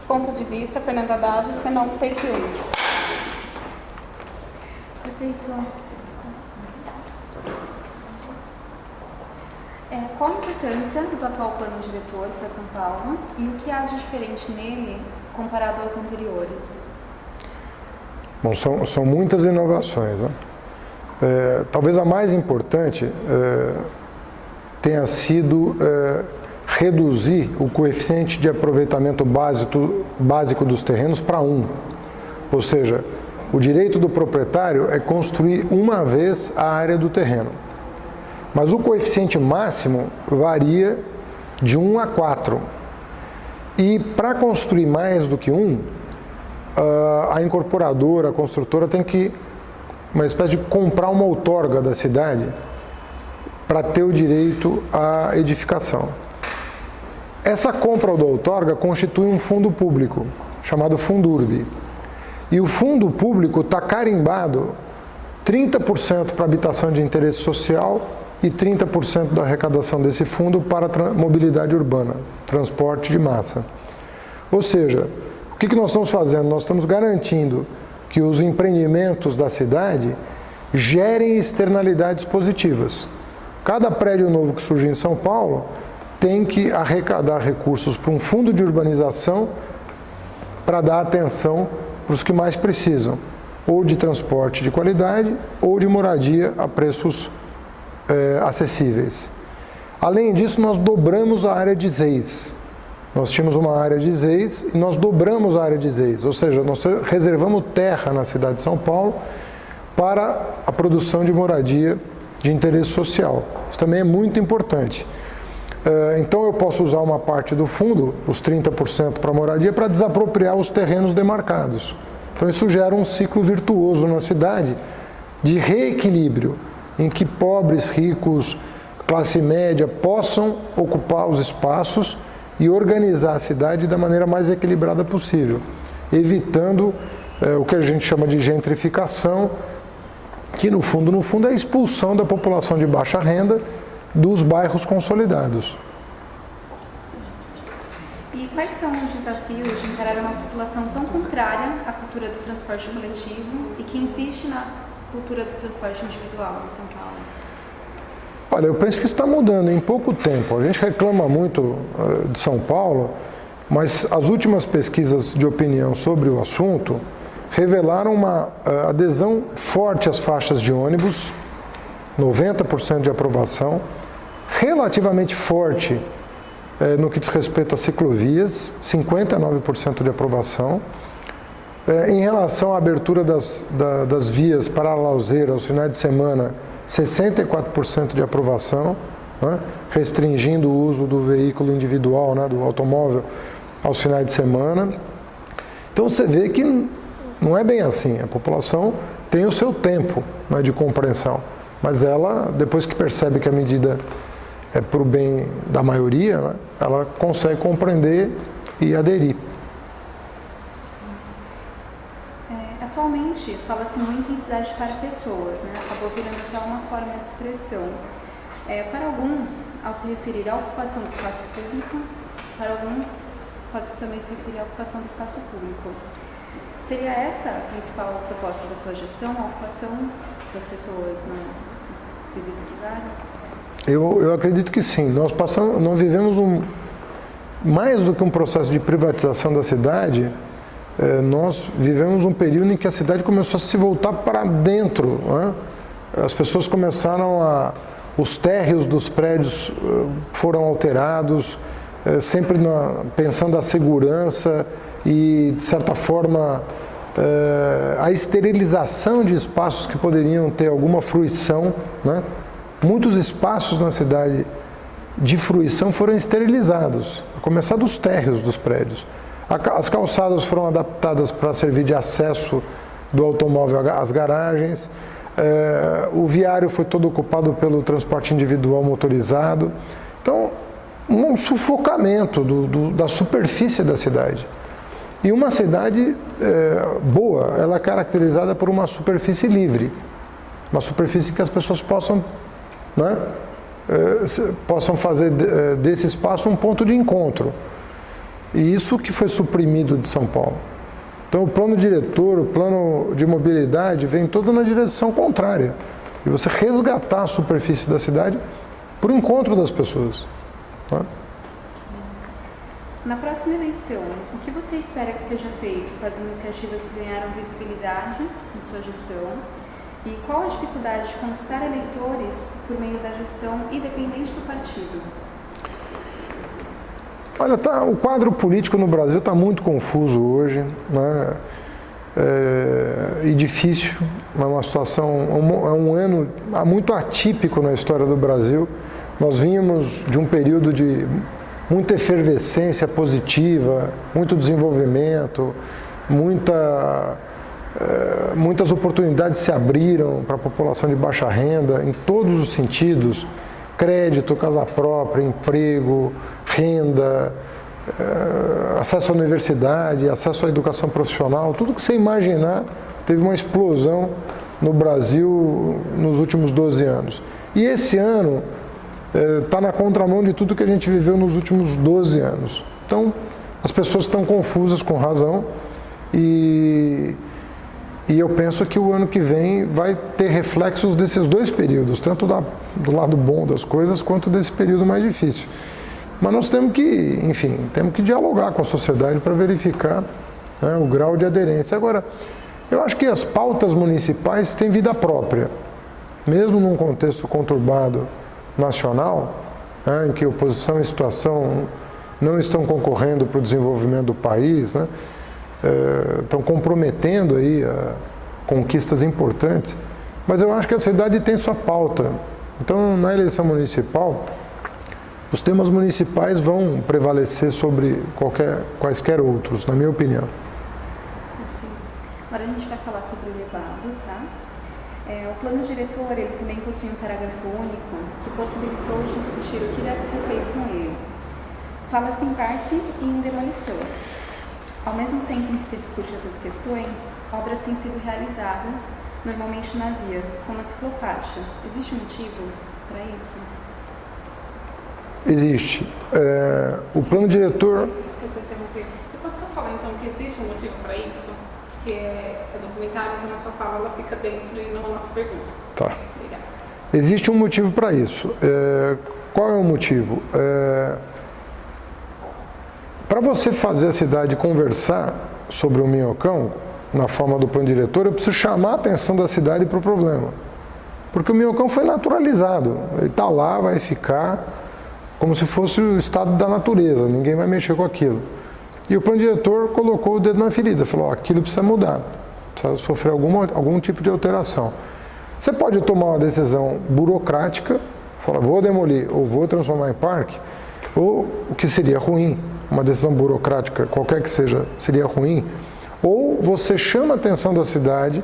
ponto de vista, Fernanda Haddad, senão take 1. Prefeito, qual a importância do atual plano diretor para São Paulo e o que há de diferente nele comparado aos anteriores? Bom, são muitas inovações, né? Talvez a mais importante tenha sido reduzir o coeficiente de aproveitamento básico dos terrenos para 1. Ou seja, o direito do proprietário é construir uma vez a área do terreno. Mas o coeficiente máximo varia de 1 a 4. E para construir mais do que 1, a incorporadora, a construtora tem que, uma espécie de comprar uma outorga da cidade para ter o direito à edificação. Essa compra da outorga constitui um fundo público, chamado Fundurb. E o fundo público está carimbado 30% para habitação de interesse social e 30% da arrecadação desse fundo para a mobilidade urbana, transporte de massa. Ou seja, o que nós estamos fazendo? Nós estamos garantindo que os empreendimentos da cidade gerem externalidades positivas. Cada prédio novo que surge em São Paulo tem que arrecadar recursos para um fundo de urbanização para dar atenção para os que mais precisam, ou de transporte de qualidade, ou de moradia a preços acessíveis. Além disso, nós dobramos a área de ZEIS. Nós tínhamos uma área de ZEIS e nós dobramos a área de ZEIS, ou seja, nós reservamos terra na cidade de São Paulo para a produção de moradia de interesse social. Isso também é muito importante. Então eu posso usar uma parte do fundo, os 30% para moradia, para desapropriar os terrenos demarcados. Então isso gera um ciclo virtuoso na cidade de reequilíbrio, em que pobres, ricos, classe média possam ocupar os espaços e organizar a cidade da maneira mais equilibrada possível, evitando o que a gente chama de gentrificação, que no fundo é a expulsão da população de baixa renda dos bairros consolidados. E quais são os desafios de encarar uma população tão contrária à cultura do transporte coletivo e que insiste na cultura do transporte individual em São Paulo? Olha, eu penso que isso está mudando em pouco tempo. A gente reclama muito de São Paulo, mas as últimas pesquisas de opinião sobre o assunto revelaram uma adesão forte às faixas de ônibus, 90% de aprovação, relativamente forte no que diz respeito a ciclovias, 59% de aprovação. Em relação à abertura das vias para a Lauseira aos finais de semana, 64% de aprovação, né, restringindo o uso do veículo individual, né, do automóvel, aos finais de semana. Então você vê que não é bem assim, a população tem o seu tempo, né, de compreensão, mas ela, depois que percebe que a medida é para o bem da maioria, né, ela consegue compreender e aderir. Atualmente, fala-se muito em cidade para pessoas, né? Acabou virando até uma forma de expressão. Para alguns, ao se referir à ocupação do espaço público, para alguns, pode também se referir à ocupação do espaço público. Seria essa a principal proposta da sua gestão, a ocupação das pessoas nos devidos lugares? Eu acredito que sim. Nós vivemos mais do que um processo de privatização da cidade. Nós vivemos um período em que a cidade começou a se voltar para dentro, né? As pessoas começaram os térreos dos prédios foram alterados, sempre pensando a segurança e, de certa forma, a esterilização de espaços que poderiam ter alguma fruição, né? Muitos espaços na cidade de fruição foram esterilizados, a começar dos térreos dos prédios. As calçadas foram adaptadas para servir de acesso do automóvel às garagens, o viário foi todo ocupado pelo transporte individual motorizado. Então, um sufocamento da superfície da cidade. E uma cidade boa, ela é caracterizada por uma superfície livre, uma superfície que as pessoas possam, né, possam fazer desse espaço um ponto de encontro. E isso que foi suprimido de São Paulo. Então o plano diretor, o plano de mobilidade vem todo na direção contrária. E você resgatar a superfície da cidade por encontro das pessoas. Né? Na próxima eleição, o que você espera que seja feito com as iniciativas que ganharam visibilidade em sua gestão? E qual a dificuldade de conquistar eleitores por meio da gestão independente do partido? Olha, o quadro político no Brasil está muito confuso hoje, né? E difícil, é uma situação, é um ano muito atípico na história do Brasil. Nós vínhamos de um período de muita efervescência positiva, muito desenvolvimento, muitas oportunidades se abriram para a população de baixa renda, em todos os sentidos, crédito, casa própria, emprego, renda, acesso à universidade, acesso à educação profissional, tudo que você imaginar teve uma explosão no Brasil nos últimos 12 anos. E esse ano está na contramão de tudo que a gente viveu nos últimos 12 anos. Então, as pessoas estão confusas com razão e eu penso que o ano que vem vai ter reflexos desses dois períodos, tanto do lado bom das coisas quanto desse período mais difícil. Mas nós temos que, enfim, temos que dialogar com a sociedade para verificar, né, o grau de aderência. Agora, eu acho que as pautas municipais têm vida própria, mesmo num contexto conturbado nacional, né, em que oposição e situação não estão concorrendo para o desenvolvimento do país, né, estão comprometendo aí conquistas importantes, mas eu acho que a cidade tem sua pauta. Então, na eleição municipal, os temas municipais vão prevalecer sobre quaisquer outros, na minha opinião. Agora a gente vai falar sobre o levado, tá? O plano diretor, ele também possui um parágrafo único que possibilitou de discutir o que deve ser feito com ele. Fala-se em parque e em demolição. Ao mesmo tempo em que se discute essas questões, obras têm sido realizadas, normalmente na via, como a ciclofaixa. Existe um motivo para isso? Existe. O plano diretor... Desculpa interromper. Você pode só falar então que existe um motivo para isso? Que é documentário, então a sua fala ela fica dentro e não a nossa pergunta. Tá. Obrigada. Existe um motivo para isso. Qual é o motivo? Para você fazer a cidade conversar sobre o Minhocão, na forma do plano diretor, eu preciso chamar a atenção da cidade para o problema. Porque o Minhocão foi naturalizado. Ele está lá, vai ficar como se fosse o estado da natureza, ninguém vai mexer com aquilo. E o plano diretor colocou o dedo na ferida, falou, aquilo precisa mudar, precisa sofrer algum tipo de alteração. Você pode tomar uma decisão burocrática, falar, vou demolir ou vou transformar em parque, ou o que seria ruim, uma decisão burocrática, qualquer que seja, seria ruim, ou você chama a atenção da cidade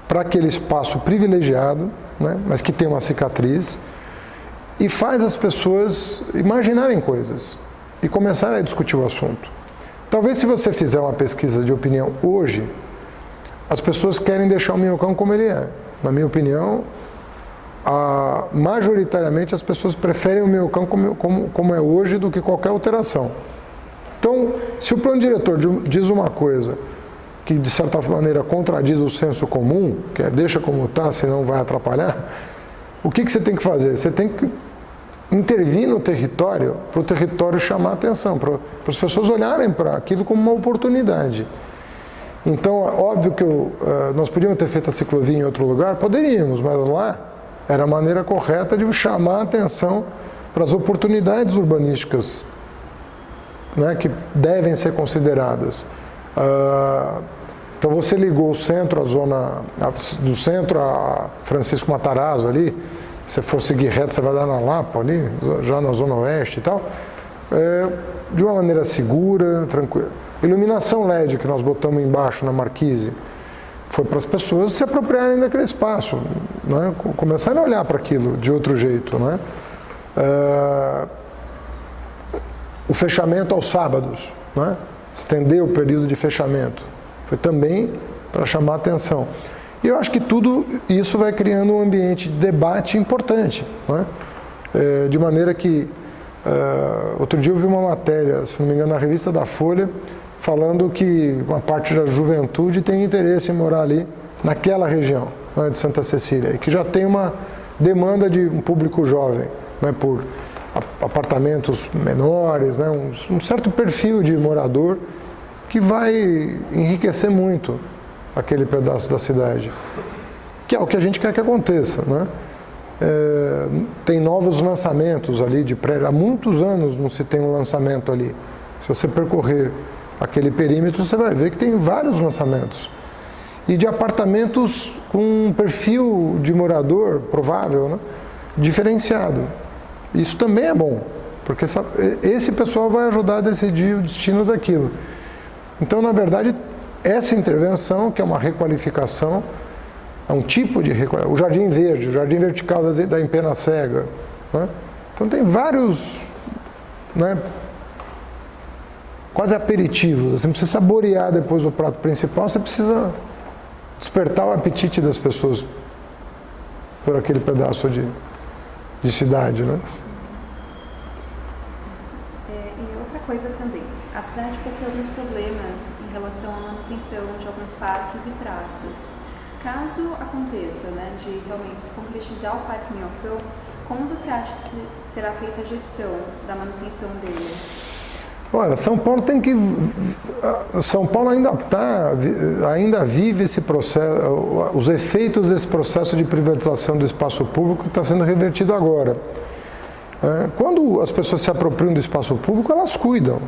para aquele espaço privilegiado, né, mas que tem uma cicatriz, e faz as pessoas imaginarem coisas e começarem a discutir o assunto. Talvez se você fizer uma pesquisa de opinião hoje, as pessoas querem deixar o Minhocão como ele é. Na minha opinião, majoritariamente as pessoas preferem o Minhocão como é hoje do que qualquer alteração. Então, se o plano diretor diz uma coisa que de certa maneira contradiz o senso comum, que é deixa como está, senão vai atrapalhar, o que você tem que fazer? Você tem que intervir no território, para o território chamar a atenção, para as pessoas olharem para aquilo como uma oportunidade. Então, óbvio que nós podíamos ter feito a ciclovia em outro lugar, poderíamos, mas lá era a maneira correta de chamar a atenção para as oportunidades urbanísticas, né, que devem ser consideradas. Então você ligou o centro, do centro a Francisco Matarazzo ali, se for seguir reto você vai dar na Lapa ali, já na zona oeste e tal, de uma maneira segura, tranquila. Iluminação LED que nós botamos embaixo na marquise, foi para as pessoas se apropriarem daquele espaço, né, começarem a olhar para aquilo de outro jeito, né. O fechamento aos sábados, né, estender o período de fechamento, foi também para chamar a atenção. E eu acho que tudo isso vai criando um ambiente de debate importante, né? De maneira que Outro dia eu vi uma matéria, se não me engano, na revista da Folha, falando que uma parte da juventude tem interesse em morar ali, naquela região, né, de Santa Cecília, e que já tem uma demanda de um público jovem, né, por apartamentos menores, né, um certo perfil de morador que vai enriquecer muito aquele pedaço da cidade, que é o que a gente quer que aconteça, né? Tem novos lançamentos ali de prédio, há muitos anos não se tem um lançamento ali. Se você percorrer aquele perímetro, você vai ver que tem vários lançamentos. E de apartamentos com um perfil de morador provável, né, diferenciado. Isso também é bom, porque esse pessoal vai ajudar a decidir o destino daquilo. Então, na verdade, essa intervenção, que é uma requalificação, é um tipo de requalificação, o jardim verde, o jardim vertical da Empena Cega, né? Então tem vários, né, quase aperitivos. Você não precisa saborear depois o prato principal, você precisa despertar o apetite das pessoas por aquele pedaço de cidade, né? E outra coisa também, a cidade possui alguns problemas em relação à manutenção de alguns parques e praças. Caso aconteça, né, de realmente se concretizar o Parque Minhocão, como você acha que será feita a gestão da manutenção dele? Olha, São Paulo ainda vive esse processo, os efeitos desse processo de privatização do espaço público que está sendo revertido agora. Quando as pessoas se apropriam do espaço público, elas cuidam.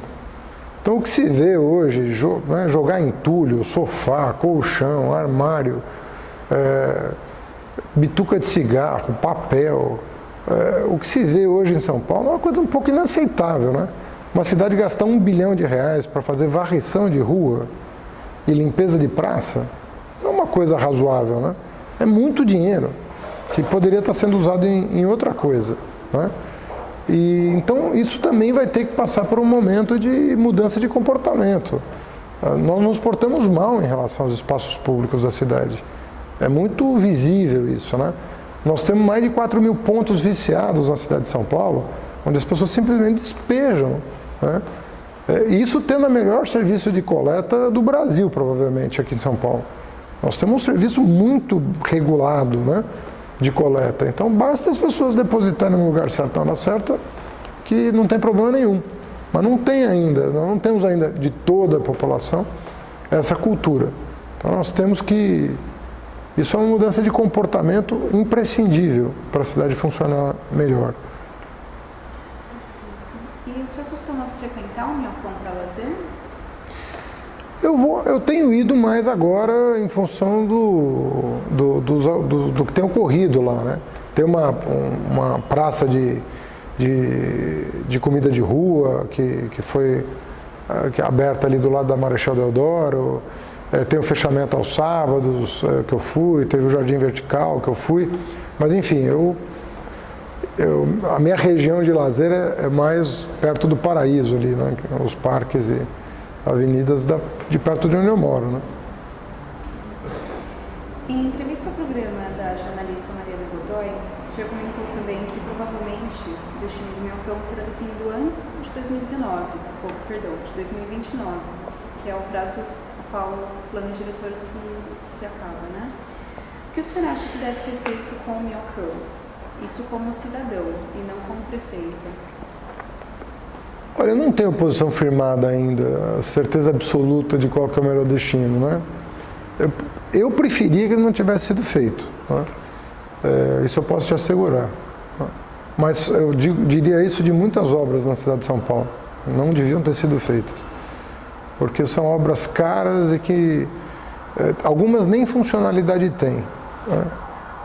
Então, o que se vê hoje, jogar entulho, sofá, colchão, armário, bituca de cigarro, papel, o que se vê hoje em São Paulo é uma coisa um pouco inaceitável, né? Uma cidade gastar R$1 bilhão para fazer varrição de rua e limpeza de praça, não é uma coisa razoável, né? É muito dinheiro que poderia estar sendo usado em outra coisa, né? E, então, isso também vai ter que passar por um momento de mudança de comportamento. Nós nos portamos mal em relação aos espaços públicos da cidade. É muito visível isso, né? Nós temos mais de 4.000 pontos viciados na cidade de São Paulo, onde as pessoas simplesmente despejam, né? Isso tendo o melhor serviço de coleta do Brasil, provavelmente, aqui em São Paulo. Nós temos um serviço muito regulado, né, de coleta. Então, basta as pessoas depositarem no lugar certo, na hora certa, que não tem problema nenhum. Mas não tem ainda, nós não temos ainda de toda a população essa cultura. Então, nós temos que... Isso é uma mudança de comportamento imprescindível para a cidade funcionar melhor. E o senhor costuma frequentar o Minhocão para lazer? Eu tenho ido mais agora em função do que tem ocorrido lá, né? Tem uma praça de comida de rua que foi aberta ali do lado da Marechal Deodoro. Tem o fechamento aos sábados que eu fui, teve o Jardim Vertical que eu fui. Mas enfim, a minha região de lazer é mais perto do Paraíso ali, né? Os parques e avenidas de perto de onde eu moro, né? Em entrevista ao programa da jornalista Mariana Godoy, o senhor comentou também que provavelmente o destino de Minhocão será definido antes de 2029, de 2029, que é o prazo ao qual o plano diretor se acaba, né? O que o senhor acha que deve ser feito com o Minhocão? Isso como cidadão e não como prefeito. Olha, eu não tenho posição firmada ainda, certeza absoluta de qual que é o melhor destino, né? Eu preferia que ele não tivesse sido feito, né? Isso eu posso te assegurar. Mas eu diria isso de muitas obras na cidade de São Paulo. Não deviam ter sido feitas. Porque são obras caras e que algumas nem funcionalidade têm, né?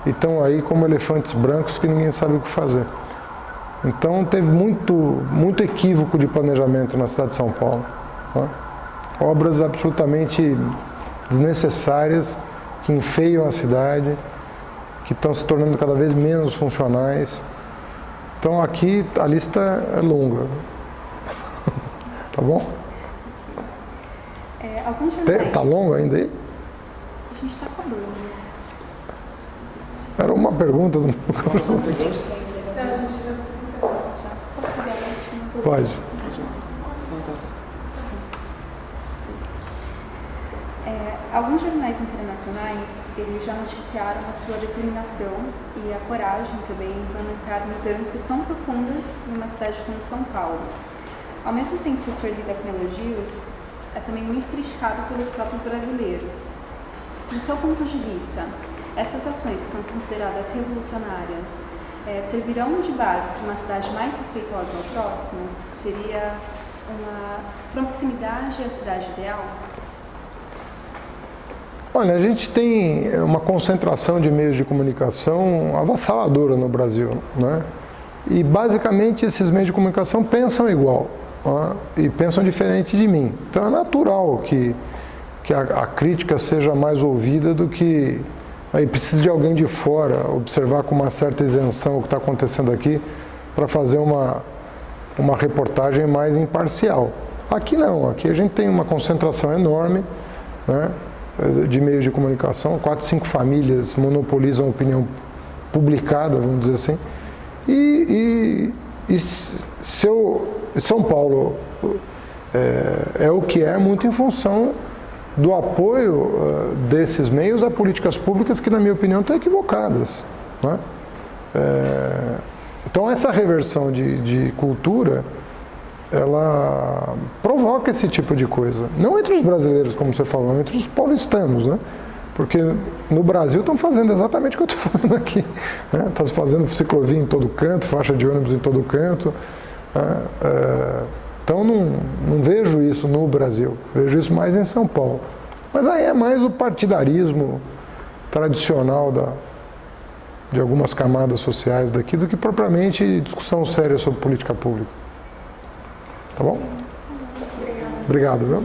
E estão aí como elefantes brancos que ninguém sabe o que fazer. Então teve muito equívoco de planejamento na cidade de São Paulo, né? Obras absolutamente desnecessárias, que enfeiam a cidade, que estão se tornando cada vez menos funcionais. Então aqui a lista é longa. Tá bom? Alguns jornais... Tá longo ainda aí? A gente está acabando. Era uma pergunta do meu Não, a gente vai precisar. Posso fazer a Pode. Alguns jornais internacionais, eles já noticiaram a sua determinação e a coragem também em implementar mudanças tão profundas numa cidade como São Paulo. Ao mesmo tempo que o senhor lida com elogios, é também muito criticado pelos próprios brasileiros. Do seu ponto de vista, essas ações que são consideradas revolucionárias servirão de base para uma cidade mais respeitosa ao próximo? Seria uma proximidade à cidade ideal? Olha, a gente tem uma concentração de meios de comunicação avassaladora no Brasil, né? E basicamente esses meios de comunicação pensam igual, né? E pensam diferente de mim. Então é natural que a crítica seja mais ouvida do que... Aí precisa de alguém de fora observar com uma certa isenção o que está acontecendo aqui para fazer uma reportagem mais imparcial. Aqui não, aqui a gente tem uma concentração enorme, né, de meios de comunicação, 4, 5 famílias monopolizam a opinião publicada, vamos dizer assim, e São Paulo é o que é muito em função do apoio desses meios a políticas públicas que, na minha opinião, estão equivocadas, né? Então, essa reversão de cultura, ela provoca esse tipo de coisa. Não entre os brasileiros, como você falou, entre os paulistanos, né? Porque no Brasil estão fazendo exatamente o que eu estou fazendo aqui, né? Está se fazendo ciclovia em todo canto, faixa de ônibus em todo canto, né? Então não vejo isso no Brasil, vejo isso mais em São Paulo. Mas aí é mais o partidarismo tradicional de algumas camadas sociais daqui do que propriamente discussão séria sobre política pública. Tá bom? Obrigado, viu?